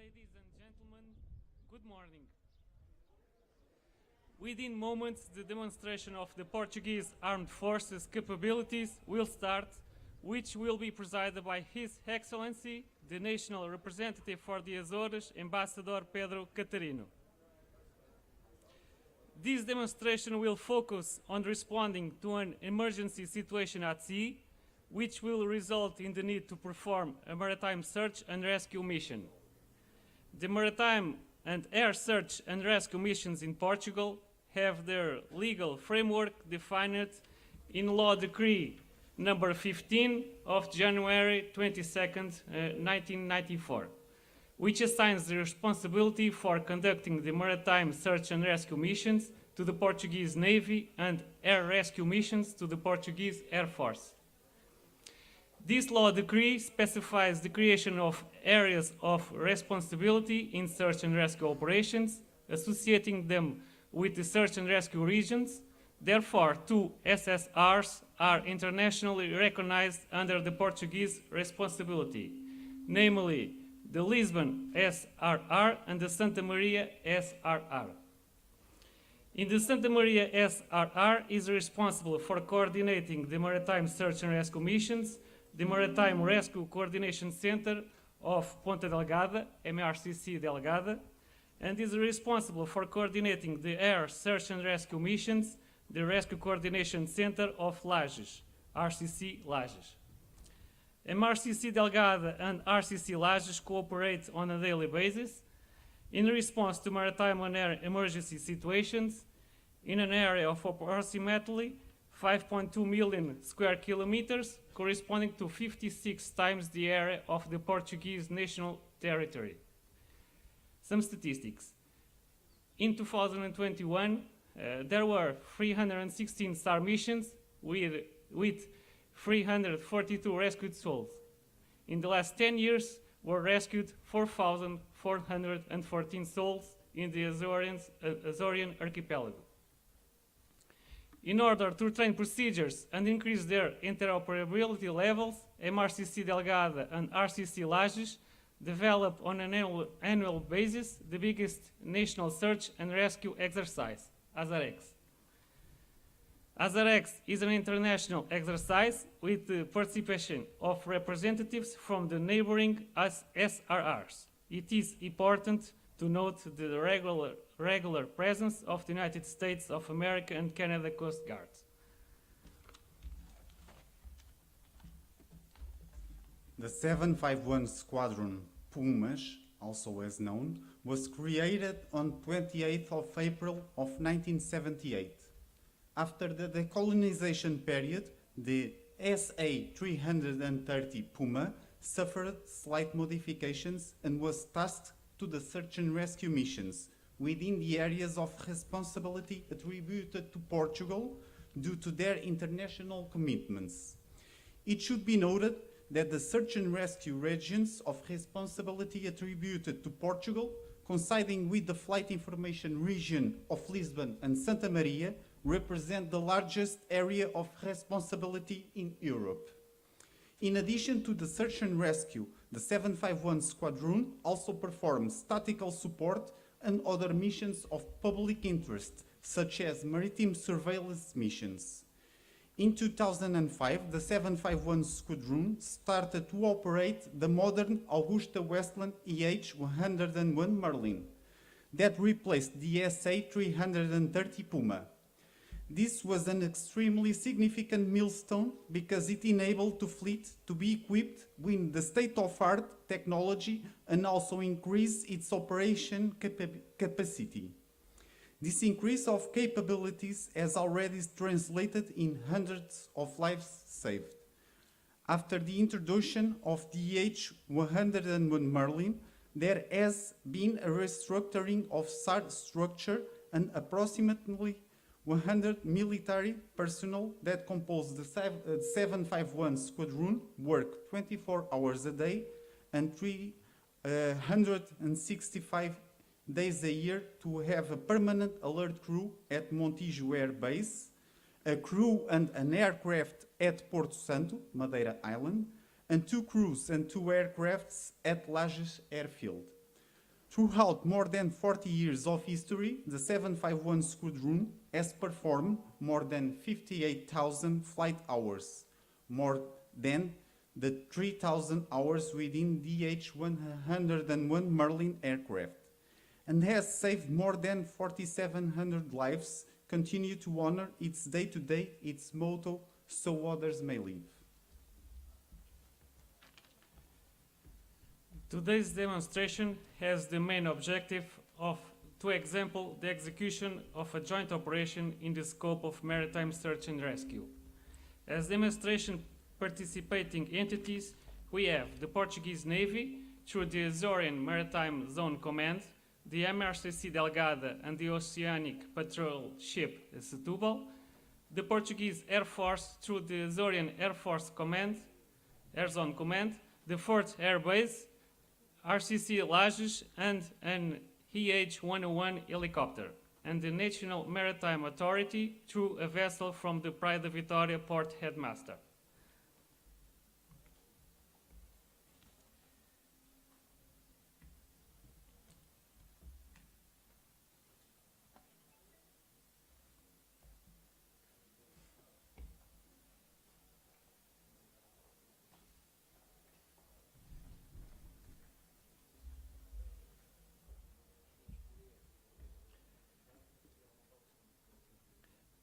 Ladies and gentlemen, good morning. Within moments, the demonstration of the Portuguese Armed Forces capabilities will start, which will be presided by His Excellency, the National Representative for the Azores, Ambassador Pedro Catarino. This demonstration will focus on responding to an emergency situation at sea, which will result in the need to perform a maritime search and rescue mission. The maritime and air search and rescue missions in Portugal have their legal framework defined in Law Decree number 15 of January 22nd, 1994, which assigns the responsibility for conducting the maritime search and rescue missions to the Portuguese Navy and air rescue missions to the Portuguese Air Force. This law decree specifies the creation of areas of responsibility in search and rescue operations, associating them with the search and rescue regions. Therefore, two SSRs are internationally recognized under the Portuguese responsibility, namely the Lisbon SRR and the Santa Maria SRR. In the Santa Maria SRR is responsible for coordinating the maritime search and rescue missions, the Maritime Rescue Coordination Center of Ponta Delgada, MRCC Delgada, and is responsible for coordinating the air search and rescue missions, the Rescue Coordination Center of Lages, RCC Lages. MRCC Delgada and RCC Lages cooperate on a daily basis in response to maritime and air emergency situations in an area of approximately 5.2 million square kilometers, corresponding to 56 times the area of the Portuguese national territory. Some statistics. In 2021, there were 316 STAR missions with 342 rescued souls. In the last 10 years, were rescued 4,414 souls in the Azorian archipelago. In order to train procedures and increase their interoperability levels, MRCC Delgada and RCC Lages develop on an annual basis the biggest national search and rescue exercise, AZAREX. AZAREX is an international exercise with the participation of representatives from the neighboring SRRs. It is important to note the regular presence of the United States of America and Canada Coast Guards. The 751 Squadron Pumas, also as known, was created on 28th of April of 1978. After the decolonization period, the SA-330 Puma suffered slight modifications and was tasked to the search and rescue missions within the areas of responsibility attributed to Portugal due to their international commitments. It should be noted that the search and rescue regions of responsibility attributed to Portugal, coinciding with the flight information region of Lisbon and Santa Maria, represent the largest area of responsibility in Europe. In addition to the search and rescue, the 751 Squadron also performs tactical support and other missions of public interest, such as maritime surveillance missions. In 2005, the 751 Squadron started to operate the modern Augusta Westland EH-101 Merlin that replaced the SA-330 Puma. This was an extremely significant milestone because it enabled the fleet to be equipped with the state-of-the-art technology and also increase its operation capacity. This increase of capabilities has already translated in hundreds of lives saved. After the introduction of the EH-101 Merlin, there has been a restructuring of SAR structure and approximately 100 military personnel that compose the 751 Squadron work 24 hours a day and 365 days a year to have a permanent alert crew at Montijo Air Base, a crew and an aircraft at Porto Santo, Madeira Island, and 2 crews and 2 aircrafts at Lages Airfield. Throughout more than 40 years of history, the 751 Squadron has performed more than 58,000 flight hours, more than the 3,000 hours within the H-101 Merlin aircraft, and has saved more than 4,700 lives, continue to honor its day-to-day, its motto, so others may live. Today's demonstration has the main objective of, to example, the execution of a joint operation in the scope of maritime search and rescue. As demonstration participating entities, we have the Portuguese Navy through the Azorian Maritime Zone Command, the MRCC Delgada and the Oceanic Patrol Ship Setúbal, the Portuguese Air Force through the Azorian Air Force Command, Air Zone Command, the 4th Air Base, RCC Lages and an EH-101 helicopter, and the National Maritime Authority through a vessel from the Praia da Vitória Port Headmaster.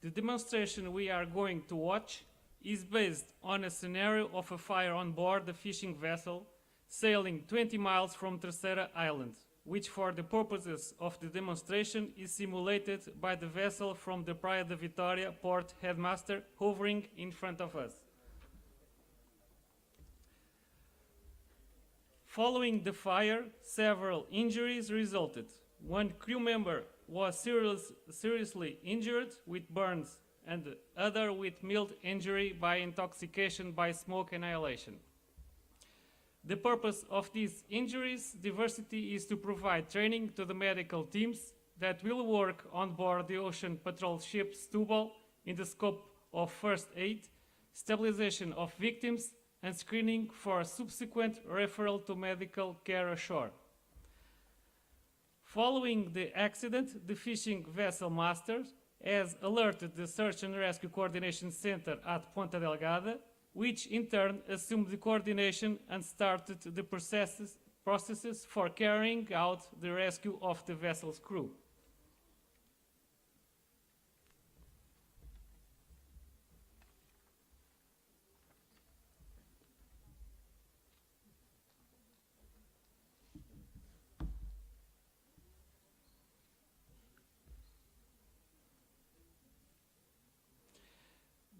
The demonstration we are going to watch is based on a scenario of a fire on board a fishing vessel sailing 20 miles from Terceira Island, which for the purposes of the demonstration is simulated by the vessel from the Praia da Vitória Port Headmaster hovering in front of us. Following the fire, several injuries resulted. One crew member was seriously injured with burns and the other with mild injury by intoxication by smoke inhalation. The purpose of these injuries diversity is to provide training to the medical teams that will work on board the ocean patrol ship Setúbal in the scope of first aid, stabilization of victims, and screening for subsequent referral to medical care ashore. Following the accident, the fishing vessel master has alerted the Search and Rescue Coordination Center at Ponta Delgada, which in turn assumed the coordination and started the processes for carrying out the rescue of the vessel's crew.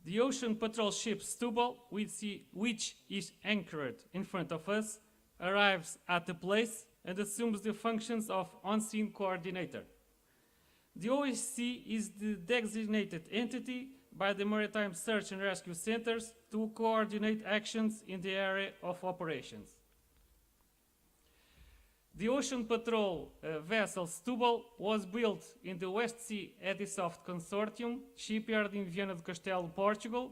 The ocean patrol ship Setúbal, which is anchored in front of us, arrives at the place and assumes the functions of on-scene coordinator. The OSC is the designated entity by the Maritime Search and Rescue Centers to coordinate actions in the area of operations. The ocean patrol vessel Setúbal was built in the West Sea Edisoft Consortium shipyard in Viana do Castelo, Portugal,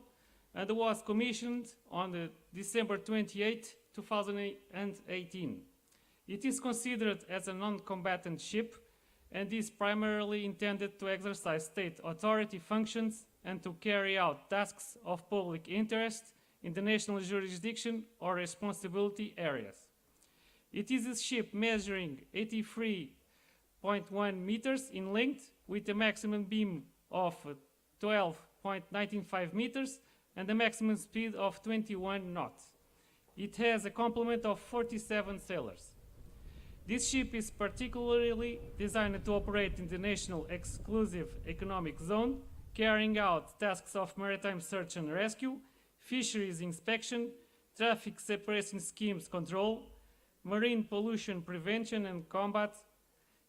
and was commissioned on December 28, 2018. It is considered as a non-combatant ship and is primarily intended to exercise state authority functions and to carry out tasks of public interest in the national jurisdiction or responsibility areas. It is a ship measuring 83.1 meters in length with a maximum beam of 12.95 meters and a maximum speed of 21 knots. It has a complement of 47 sailors. This ship is particularly designed to operate in the National Exclusive Economic Zone, carrying out tasks of maritime search and rescue, fisheries inspection, traffic separation schemes control, marine pollution prevention and combat,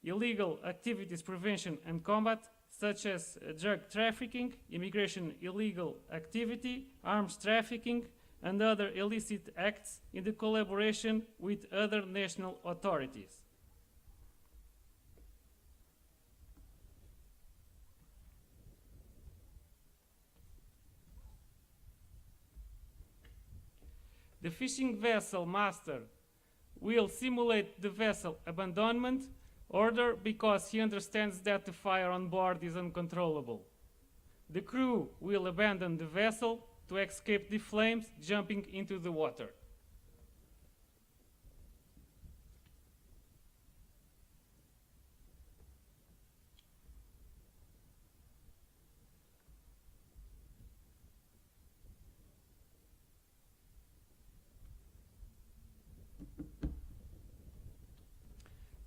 illegal activities prevention and combat, such as drug trafficking, immigration illegal activity, arms trafficking, and other illicit acts in the collaboration with other national authorities. The fishing vessel master will simulate the vessel abandonment order because he understands that the fire on board is uncontrollable. The crew will abandon the vessel to escape the flames, jumping into the water.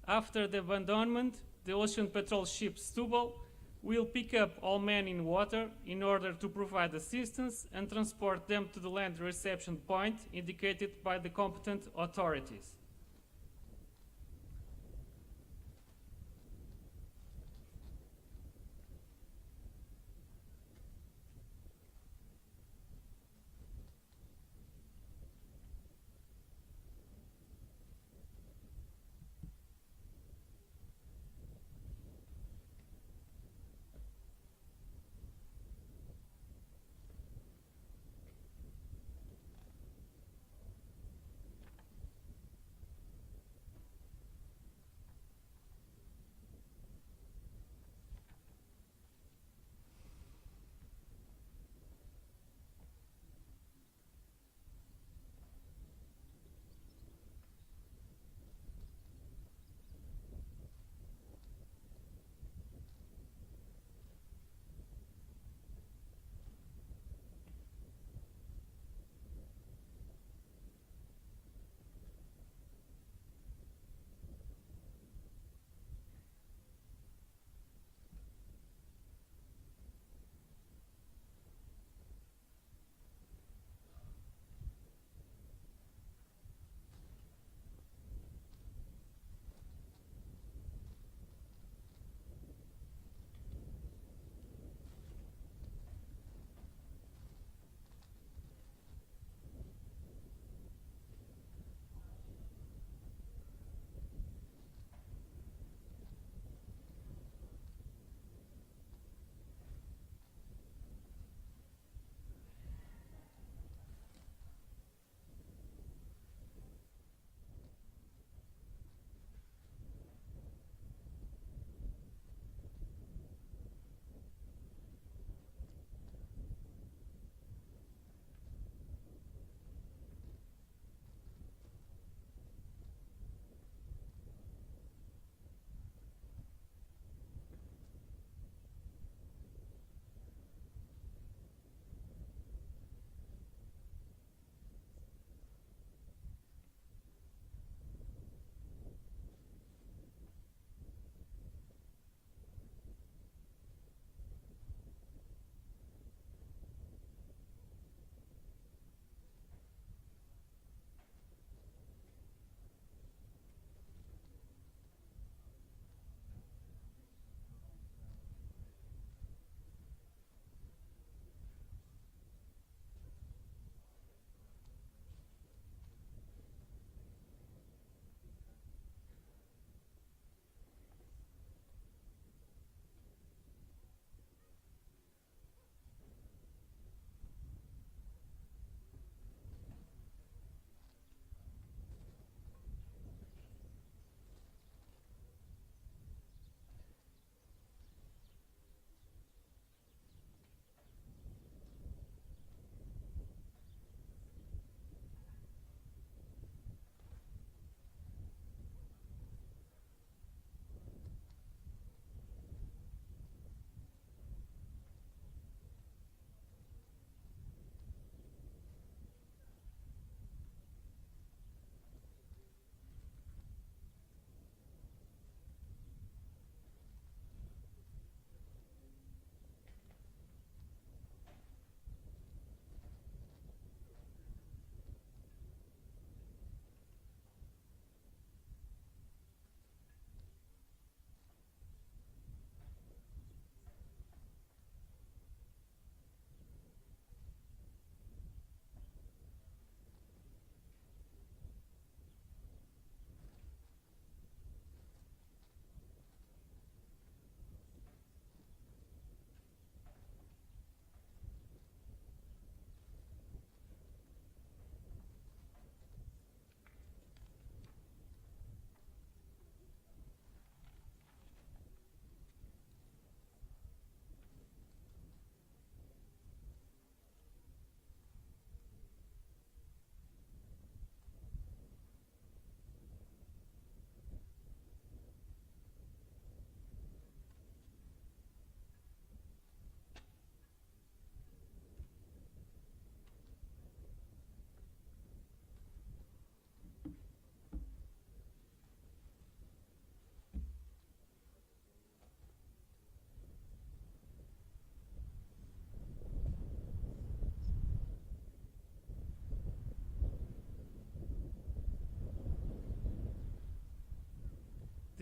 After the abandonment, the Ocean Patrol ship Stubble will pick up all men in water in order to provide assistance and transport them to the land reception point indicated by the competent authorities.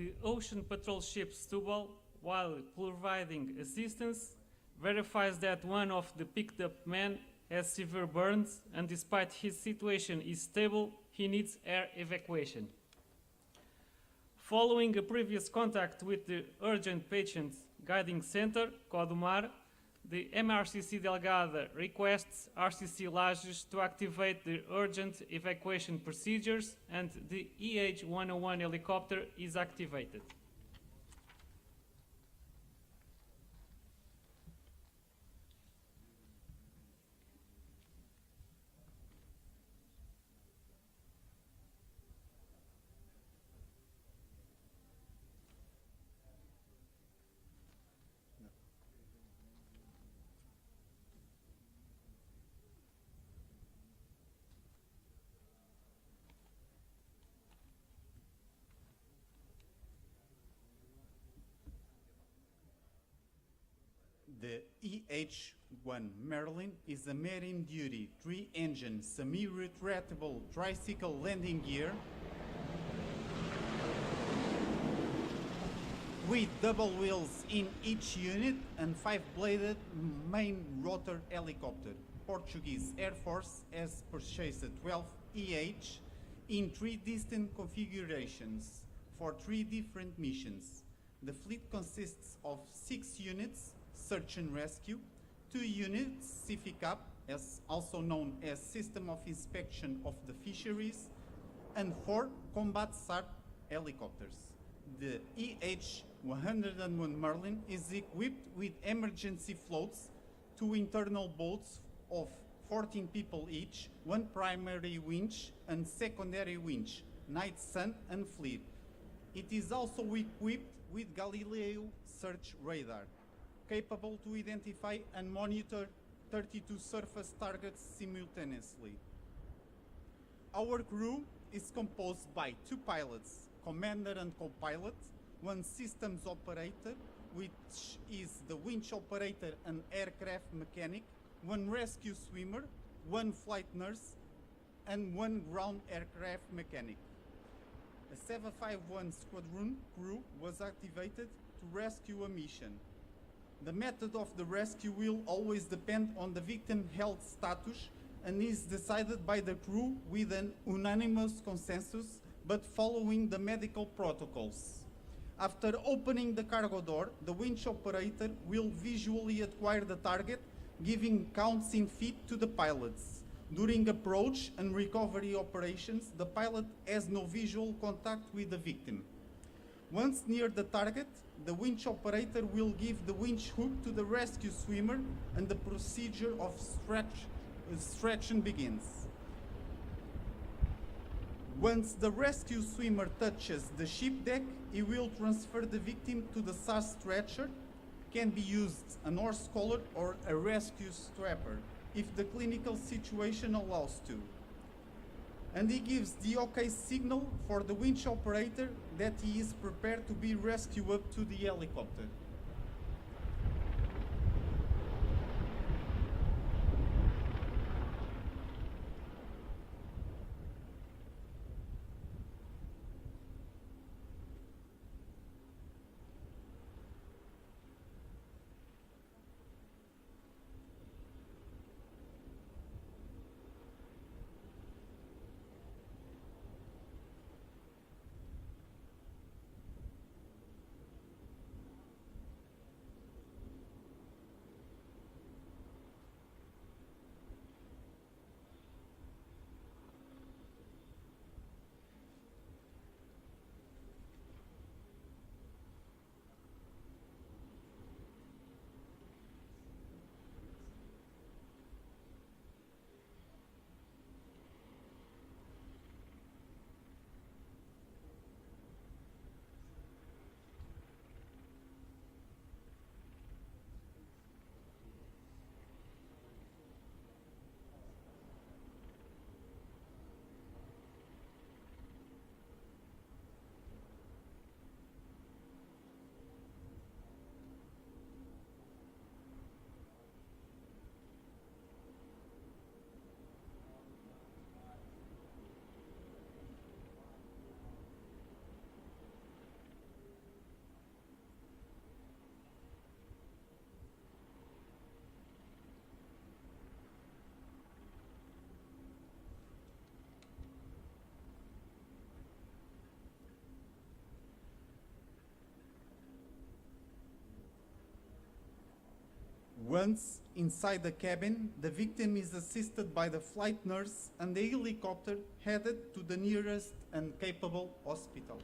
the ocean patrol ship Stubble, while providing assistance, verifies that one of the picked up men has severe burns and despite his situation is stable, he needs air evacuation. Following a previous contact with the Urgent Patients Guiding Center, Codumar, the MRCC Delgada requests RCC Lages to activate the urgent evacuation procedures and the EH-101 helicopter is activated. The EH-1 Merlin is a medium-duty, three-engine, semi-retractable tricycle landing gear with double wheels in each unit and five-bladed main rotor helicopter. Portuguese Air Force has purchased 12 EH in three distinct configurations for three different missions. The fleet consists of 6 units search and rescue, 2 units CFICAP, as also known as System of Inspection of the Fisheries, and 4 combat SAR helicopters. The EH-101 Merlin is equipped with emergency floats, 2 internal boats of 14 people each, 1 primary winch and secondary winch, night sun and fleet. It is also equipped with Galileo search radar, capable to identify and monitor 32 surface targets simultaneously. Our crew is composed by 2 pilots, commander and co-pilot, 1 systems operator, which is the winch operator and aircraft mechanic, 1 rescue swimmer, 1 flight nurse, and 1 ground aircraft mechanic. A 751 squadron crew was activated to rescue a mission. The method of the rescue will always depend on the victim health status and is decided by the crew with an unanimous consensus, but following the medical protocols. After opening the cargo door, the winch operator will visually acquire the target, giving counts in feet to the pilots. During approach and recovery operations, the pilot has no visual contact with the victim. Once near the target, the winch operator will give the winch hook to the rescue swimmer and the procedure of extraction begins. Once the rescue swimmer touches the ship deck, he will transfer the victim to the SAR stretcher. Can be used an horse collar or a rescue strapper if the clinical situation allows to. And he gives the OK signal for the winch operator that he is prepared to be rescued up to the helicopter. Once inside the cabin, the victim is assisted by the flight nurse and the helicopter headed to the nearest and capable hospital.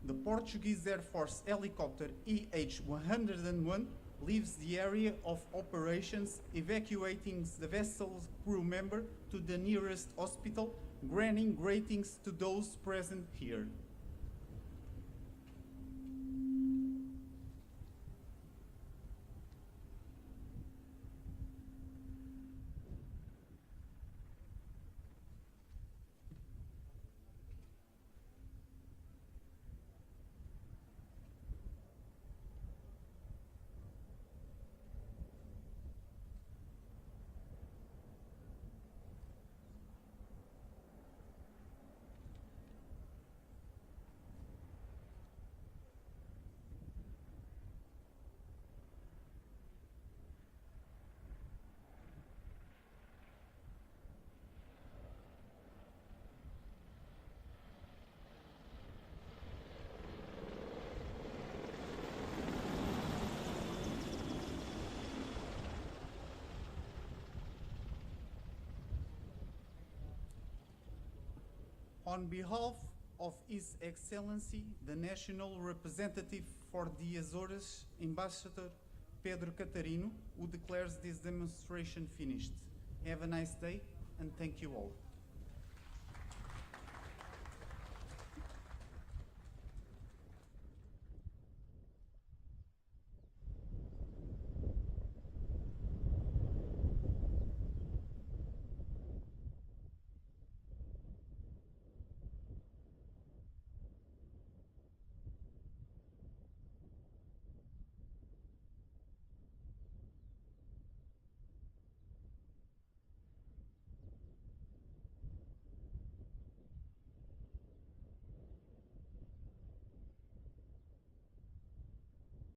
The Portuguese Air Force helicopter EH-101 leaves the area of operations, evacuating the vessel's crew member to the nearest hospital, granting greetings to those present here. On behalf of His Excellency, the National Representative for the Azores, Ambassador Pedro Catarino, who declares this demonstration finished. Have a nice day, and thank you all.